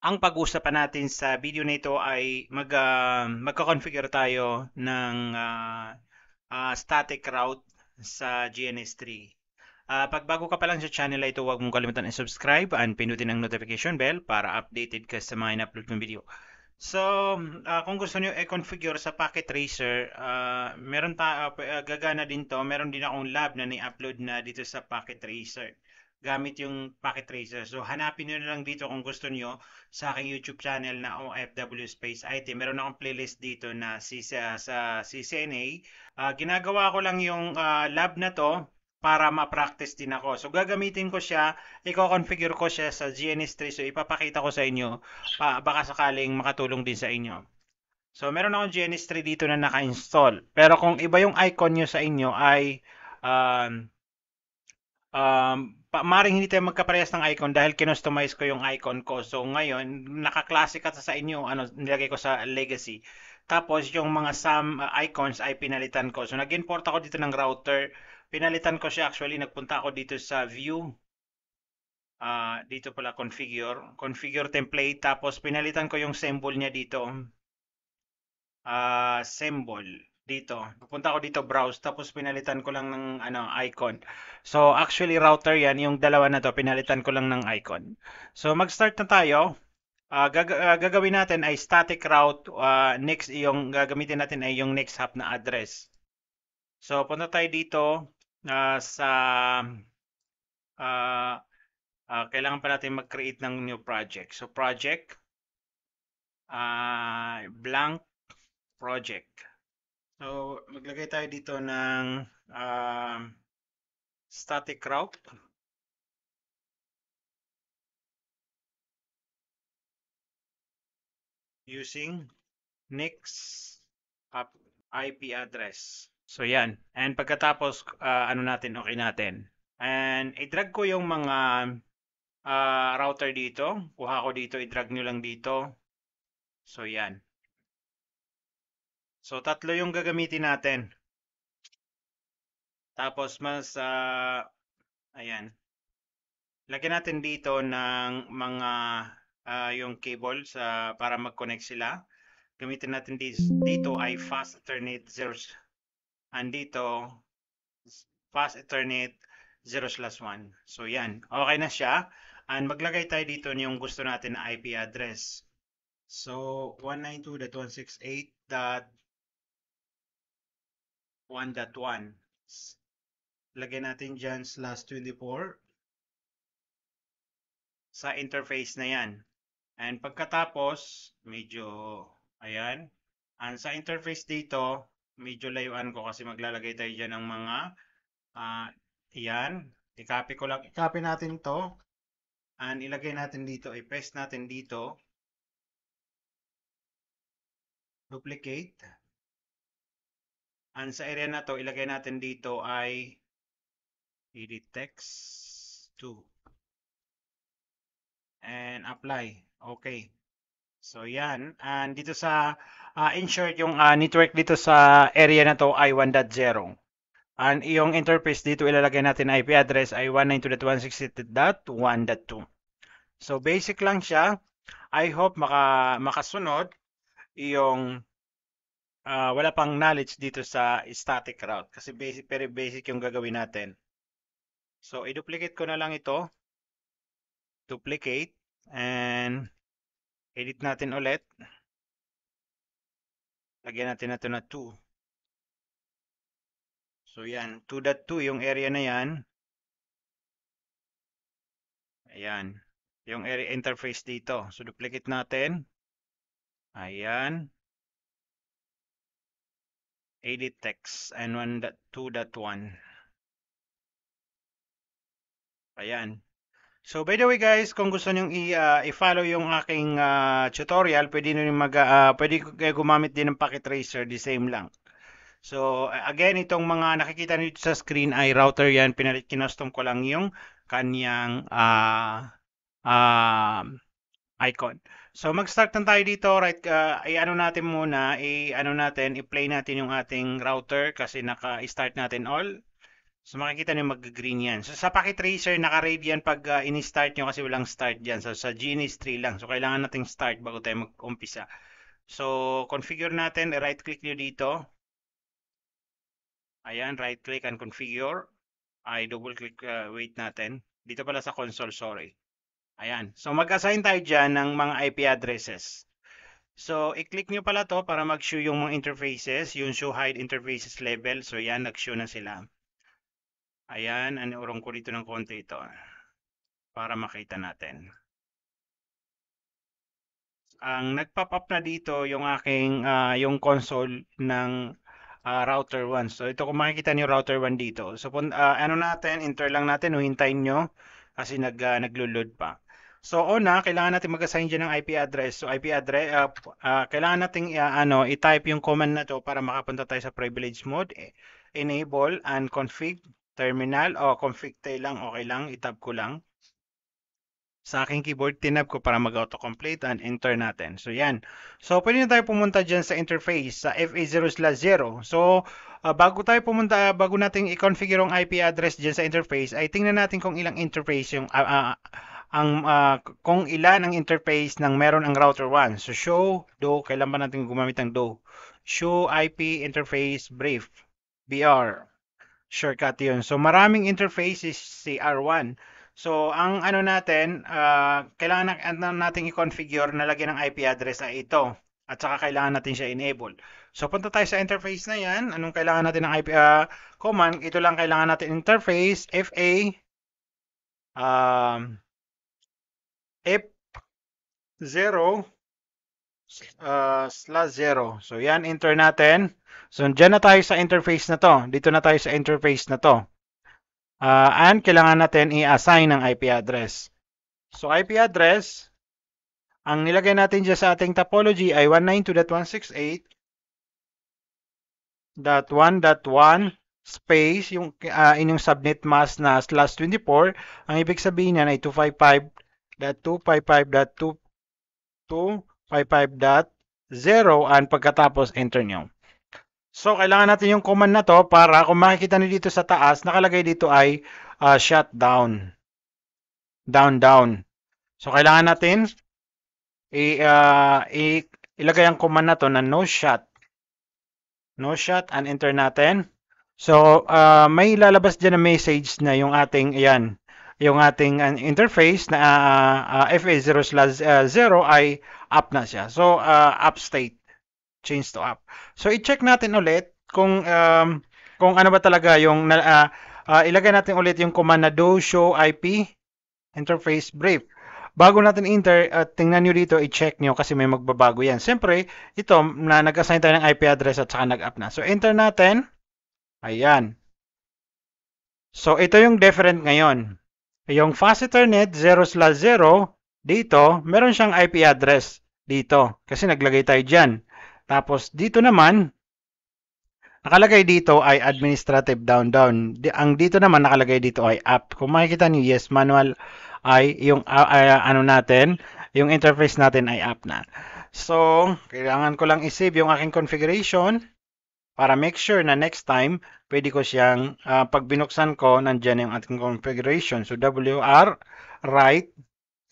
Ang pag-uusapan natin sa video na ito ay magka-configure tayo ng static route sa GNS3. Pag bago ka pa lang sa channel na ito, huwag mong kalimutan i-subscribe and pindutin ang notification bell para updated ka sa mga in-upload ng video. So, kung gusto niyo i-configure sa Packet Tracer, gagana din to. Meron din akong lab na ni-upload na dito sa Packet Tracer gamit yung Packet Tracer. So, hanapin niyo na lang dito kung gusto niyo sa aking YouTube channel na OFW Space IT. Meron akong playlist dito na sa CCNA. Ginagawa ko lang yung lab na to para ma-practice din ako. So, gagamitin ko siya, i-configure ko siya sa GNS3. So, ipapakita ko sa inyo baka sakaling makatulong din sa inyo. So, meron akong GNS3 dito na naka-install. Pero kung iba yung icon nyo sa inyo ay maring hindi tayo magkaparehas ng icon dahil kinustomize ko yung icon ko. So, ngayon, nakaklase ka sa inyo, nilagay ko sa legacy. Tapos, yung mga icons ay pinalitan ko. So, nag-import ako dito ng router. Pinalitan ko siya actually. Nagpunta ako dito sa view. Dito pala configure template. Tapos, pinalitan ko yung symbol niya dito. Symbol dito. Pupunta ako dito browse tapos pinalitan ko lang ng icon. So actually router yan, yung dalawa na to pinalitan ko lang ng icon. So mag-start na tayo. Gagawin natin ay static route. Next yung gagamitin natin ay yung next hop na address. So punta tayo dito sa kailangan pa natin mag-create ng new project. So project blank project. So, maglagay tayo dito ng static route. Using next IP address. So, yan. And pagkatapos, okay natin. And i-drag ko yung mga router dito. Kuha ko dito, i-drag nyo lang dito. So, yan. So, tatlo yung gagamitin natin. Tapos, ayan. Lagyan natin dito ng mga yung cable para mag-connect sila. Gamitin natin dito ay fast Ethernet 0 and dito fast Ethernet 0/1. So yan, okay na siya. And maglagay tayo dito yung gusto natin na IP address. So 192.168.1.1. Lagyan natin dyan /24 sa interface na yan. And pagkatapos, ayan. And sa interface dito, medyo layuan ko kasi maglalagay tayo dyan ng mga, yan. I-copy natin to. And ilagay natin dito, i-paste natin dito. Duplicate. And sa area na to, ilagay natin dito ay edit text 2. And apply. Okay. So yan. And dito sa insert yung network dito sa area na to ay 1.0. And yung interface dito ilalagay natin IP address ay 192.168.1.2. So basic lang siya. I hope makasunod yung wala pang knowledge dito sa static route kasi very basic yung gagawin natin. So i-duplicate ko na lang ito. Duplicate and edit natin ulit. Lagyan natin na ito na 2. So yan, 2.2 yung area na yan. Ayan, yung area interface dito. So duplicate natin. Ayan. Edit text and 2.1. Ayan. So by the way guys, kung gusto niyo i-follow yung aking tutorial, pwede niyo pwede kayo gumamit din ng Packet Tracer, the same lang. So again, itong mga nakikita niyo sa screen ay router yan, kinustom ko lang yung kanyang icon. So mag-start na tayo dito, right? Natin muna, i-play natin yung ating router kasi naka-start natin all. So makikita niyo mag-green yan. So sa packet tracer, naka-rave yan pag ini-start nyo kasi walang start dyan. So sa GNS3 lang. So kailangan nating start bago tayo mag-umpisa. So configure natin, right click nyo dito. Ayan, right click and configure. Ay double click, wait natin. Dito pala sa console, sorry. Ayan. So mag-assign tayo dyan ng mga IP addresses. So i-click nyo pala to para mag-show yung mga interfaces, yung show hide interfaces level. So yan, nag-show na sila. Ayan, urong ko dito ng konti ito para makita natin. Ang nag-pop up na dito yung aking yung console ng router 1. So ito kung makikita niyo router 1 dito. So ano natin, enter lang natin, hintayin nyo kasi naglo-load pa. So una, kailangan natin mag-assign dyan ng IP address. So IP address, kailangan natin i-type yung command na to para makapunta tayo sa privilege mode. Enable and config terminal o config tayo lang, okay lang, itab ko lang. Sa aking keyboard, tinab ko para mag-autocomplete and enter natin. So yan. So pwede na tayo pumunta dyan sa interface sa FA0/0. So bago natin i-configure ang IP address dyan sa interface, ay tingnan natin kung ilang interface yung kung ilan ang interface ng meron ang router 1. So show do, kailan ba natin gumamit ng do? Show IP interface brief, BR. Shortcut yun. So maraming interface is CR1. So ang ano natin, kailangan natin i-configure na lagyan ng IP address ay ito. At saka kailangan natin siya enable. So punta tayo sa interface na yan. Anong kailangan natin ng IP command? Ito lang kailangan natin interface FA F0/0. So yan, enter natin. So dyan na tayo sa interface na to. Dito na tayo sa interface na to. And kailangan natin i-assign ng IP address. So IP address, ang nilagay natin dyan sa ating topology ay 192.168.1.1 space, yung inyong subnet mask na /24. Ang ibig sabihin niyan ay 255.255.255.0 and pagkatapos enter nyo. So, kailangan natin yung command na to para kung makikita niyo dito sa taas, nakalagay dito ay shutdown. Down. So, kailangan natin ilagay ang command na to na no shut. No shut and enter natin. So, may lalabas dyan na message na yung ating, yung ating interface na FA0/0 ay up na siya. So, up state. Change to up. So i-check natin ulit kung ano ba talaga yung ilagay natin ulit yung command na do show IP interface brief. Bago natin enter, tingnan nyo dito, i-check nyo kasi may magbabago yan. Siyempre, ito na nag-assign tayo ng IP address at saka nag-up na. So enter natin. Ayan. So ito yung different ngayon. Yung fast Ethernet 0/0 dito, meron siyang IP address dito kasi naglagay tayo dyan. Tapos dito naman, nakalagay dito ay administrative down. Ang dito naman nakalagay dito ay app. Kung makikita niyo, yes, manual ay yung ano natin, yung interface natin ay app na. So, kailangan ko lang i-save yung aking configuration para make sure na next time, pwede ko siyang, pag binuksan ko, nandyan yung ating configuration. So, WR, right,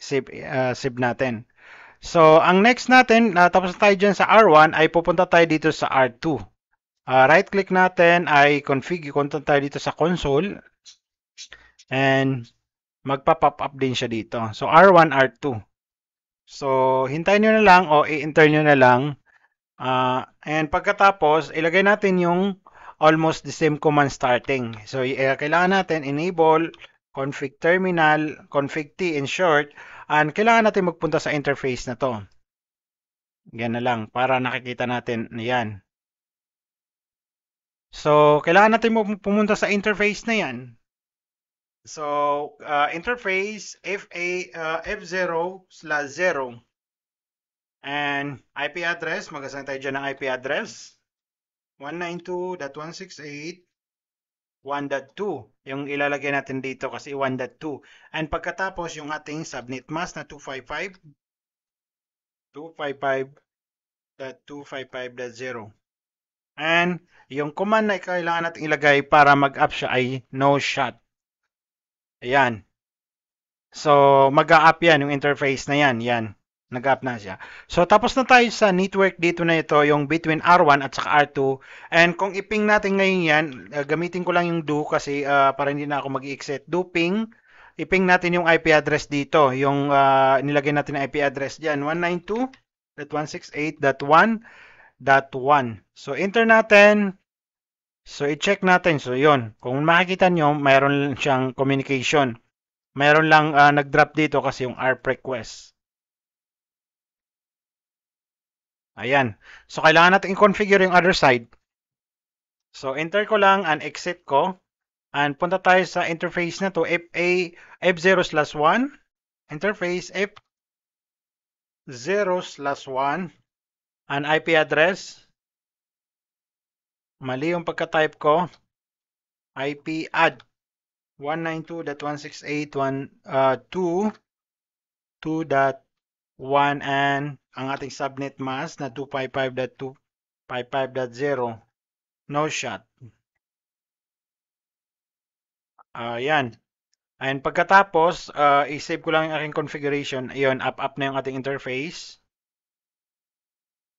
save natin. So, ang next natin, tapos tayo dyan sa R1, ay pupunta tayo dito sa R2. Right-click natin ay config, punta tayo dito sa console. And magpa-pop up din siya dito. So, R1, R2. So, hintayin nyo na lang o i-enter nyo na lang. And pagkatapos, ilagay natin yung almost the same command starting. So, kailangan natin enable, config terminal, config T in short, and kailangan natin magpunta sa interface na to. Yan na lang para nakikita natin yan. So, kailangan natin pumunta sa interface na yan. So, interface F0/0 and IP address, mag-assign tayo dyan ng IP address 192.168.1.2 yung ilalagay natin dito kasi 1.2 and pagkatapos yung ating subnet mask na 255.255.0 And yung command na kailangan natin ilagay para mag-up siya ay no shot. Ayan. So, mag-a-up yan, yung interface na yan. Yan. Nag-up na siya. So, tapos na tayo sa network dito na ito, yung between R1 at saka R2. And kung iping natin ngayon yan, gamitin ko lang yung do kasi para hindi na ako mag-exit. Do ping. Iping natin yung IP address dito. Yung nilagay natin na IP address dyan. 192.168.1.1. So, enter natin. So, i-check natin. So, yun. Kung makikita nyo, mayroon siyang communication. Mayroon lang nag-drop dito kasi yung ARP request. Ayan. So, kailangan natin i-configure yung other side. So, enter ko lang and exit ko. And punta tayo sa interface na to. F0/1. Interface F0/1. And IP address. Mali yung pagka-type ko. IP add 192.168.2.1 and ang ating subnet mask na 255.255.0. No shot. Ayan. And pagkatapos, i-save ko lang yung aking configuration. Ayun, up na yung ating interface.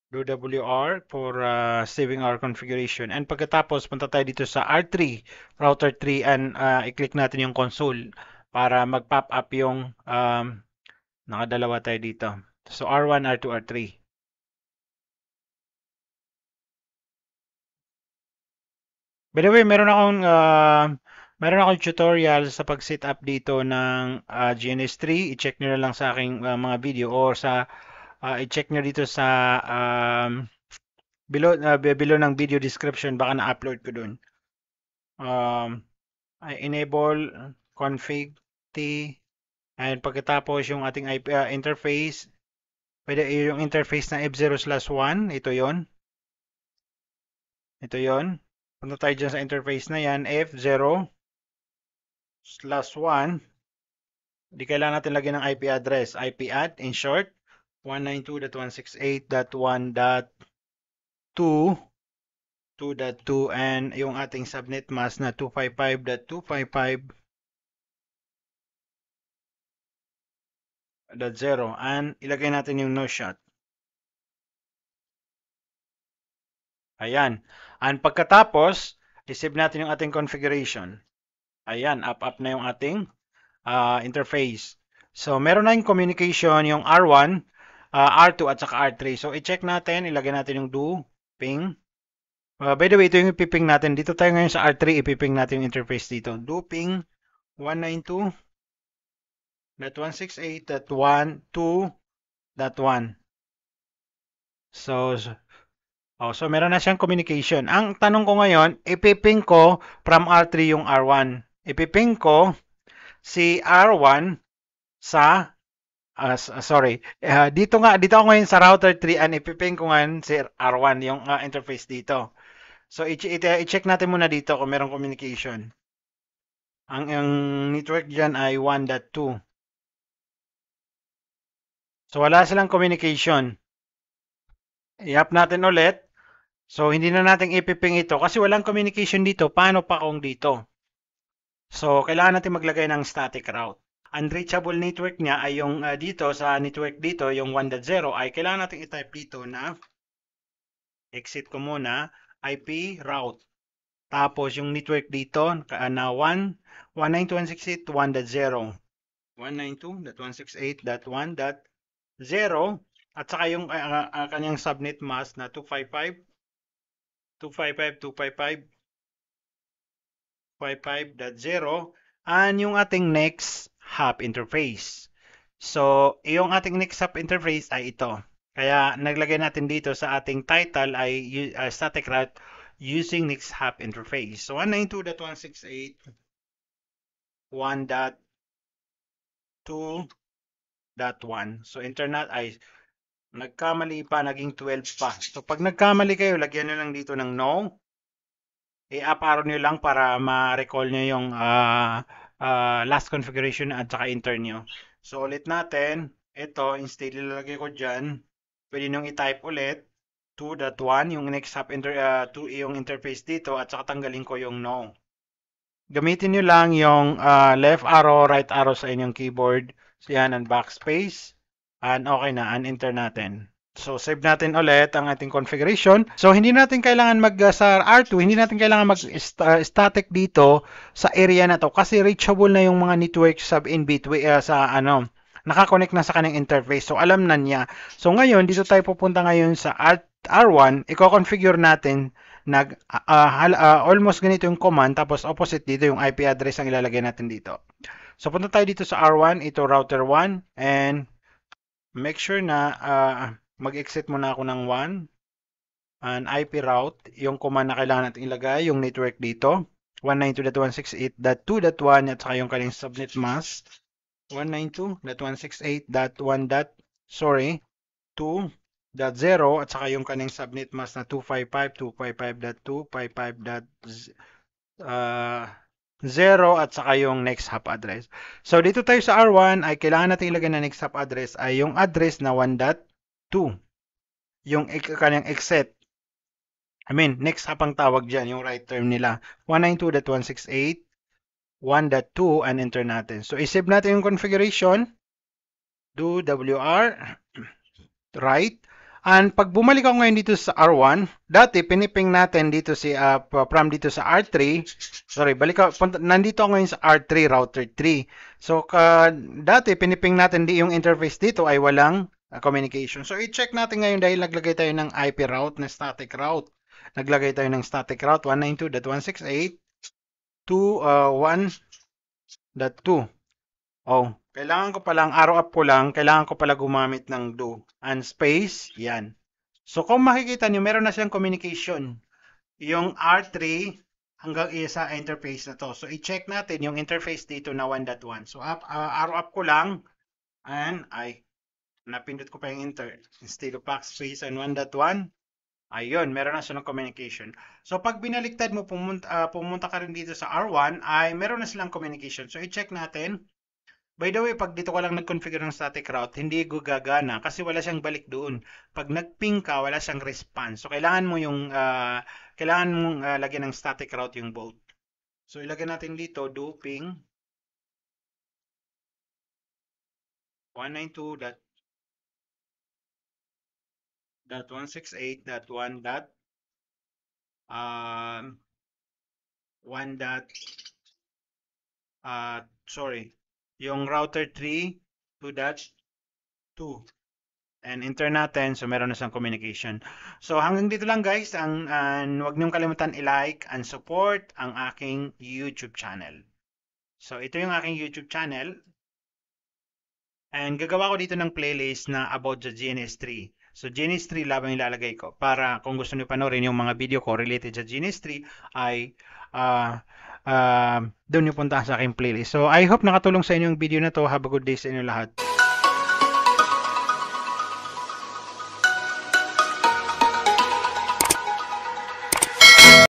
Do WR for saving our configuration. And pagkatapos, punta tayo dito sa R3, router 3, and i-click natin yung console para mag-pop up yung nakadalawa tayo dito. So, R1, R2, R3. By the way, meron akong tutorial sa pag-set up dito ng GNS3. I-check nyo na lang sa aking mga video or sa i-check nyo dito sa below ng video description. Baka na-upload ko dun. Enable config T and pagkatapos yung ating IP, interface. Pwede yung interface na F0/1. Ito yon. Ito yon. Punta tayo dyan sa interface na yan. F0/1. Di kailangan natin lagyan ng IP address. IP add, in short, 192.168.1.2 and yung ating subnet mask na 255.255.0 and ilagay natin yung no shot. Ayan. And pagkatapos, i-save natin yung ating configuration. Ayan, up na yung ating interface. So, meron na yung communication, yung R1, R2 at saka R3. So, i-check natin, ilagay natin yung do, ping. By the way, ito yung ipiping natin. Dito tayo ngayon sa R3, ipiping natin yung interface dito. Do ping 192.168.1.2.1. So, meron na siyang communication. Ang tanong ko ngayon, ipiping ko from R3 yung R1. Ipiping ko si R1 sa dito ako ngayon sa router 3 and ipiping ko ngayon si R1 yung interface dito. So i-check natin muna dito kung merong communication. Ang network diyan ay 1.2. So wala silang communication. I-up natin ulit. So hindi na natin ipiping ito kasi walang communication dito. Paano pa kung dito? So kailangan natin maglagay ng static route. Unreachable network niya ay yung dito sa network dito, yung 1.0 ay kailangan natin i-type dito na exit ko muna IP route. Tapos yung network dito na 192.168.1.0 192.168.1.0 at saka yung kanyang subnet mask na 255.255.255.255.0 and yung ating next hop interface. So, yung ating next hop interface ay ito. Kaya naglagay natin dito sa ating title ay static route using next hop interface. So, 192.168.1.2.1. So, internet ay nagkamali pa, naging 12 pa. So, pag nagkamali kayo, lagyan nyo lang dito ng no. I-up arrow nyo lang para ma-recall nyo yung last configuration at saka enter nyo. So, ulit natin. Ito, instead ilalagay ko dyan. Pwede nyo i-type ulit. 2.1 yung next hop yung interface dito at saka tanggalin ko yung no. Gamitin nyo lang yung left arrow, right arrow sa inyong keyboard. So yan, ang backspace. And okay na, enter natin. So save natin ulit ang ating configuration. So hindi natin kailangan sa R2, hindi natin kailangan mag-static dito sa area na to kasi reachable na yung mga network sub in between nakakonect na sa kanyang interface. So alam na niya. So ngayon, dito tayo pupunta ngayon sa R1, i-configure natin almost ganito yung command, tapos opposite dito yung IP address ang ilalagay natin dito. So punta tayo dito sa R1, ito router 1, and make sure na mag-exit muna ako ng 1, and IP route, yung command na kailangan natin ilagay, yung network dito, 192.168.2.1 at saka yung kanyang subnet mask, 2.0 at saka yung kanyang subnet mask na 255.255.255.0 at saka yung next hop address. So dito tayo sa R1 ay kailangan natin ilagay na next hop address ay yung address na 1.2. Yung kanyang exit. Next hop ang tawag dyan, yung right term nila. 192.168.1.2 and enter natin. So isave natin yung configuration. Do WR right. And pag bumalik ako ngayon dito sa R1, dati piniping natin dito from dito sa R3. Sorry, nandito ako ngayon sa R3 router 3. So dati piniping natin yung interface dito ay walang communication. So i-check natin ngayon dahil naglagay tayo ng IP route na static route. Naglagay tayo ng static route 192.168.1.2. Oh, kailangan ko palang arrow up ko lang, kailangan ko pala gumamit ng do and space, yan. So kung makikita niyo, meron na siyang communication. Yung R3 hanggang sa interface na to. So i-check natin yung interface dito na 1.1. So arrow up ko lang and napindot ko pa yung enter instead of backspace and 1.1. Ayun, meron na silang communication. So pag binaliktad mo, pumunta ka rin dito sa R1, ay meron na silang communication. So i-check natin. By the way, pag dito ka lang nag-configure ng static route, hindi gagana kasi wala siyang balik doon. Pag nag-ping ka, wala siyang response. So kailangan mo kailangan mong lagyan ng static route yung both. So ilagay natin dito do ping 192.168.1. Sorry. Yung router 3 2.2 and enter natin, so meron na siyang communication. So hanggang dito lang guys, huwag niyong kalimutan i-like and support ang aking YouTube channel. So ito yung aking YouTube channel and gagawa ko dito ng playlist na about the GNS3. So GNS3 labang ilalagay ko para kung gusto niyo panoorin yung mga video ko related sa GNS3 ay doon niyo punta sa aking playlist. So I hope nakatulong sa inyo yung video na to. Have a good day sa inyo lahat.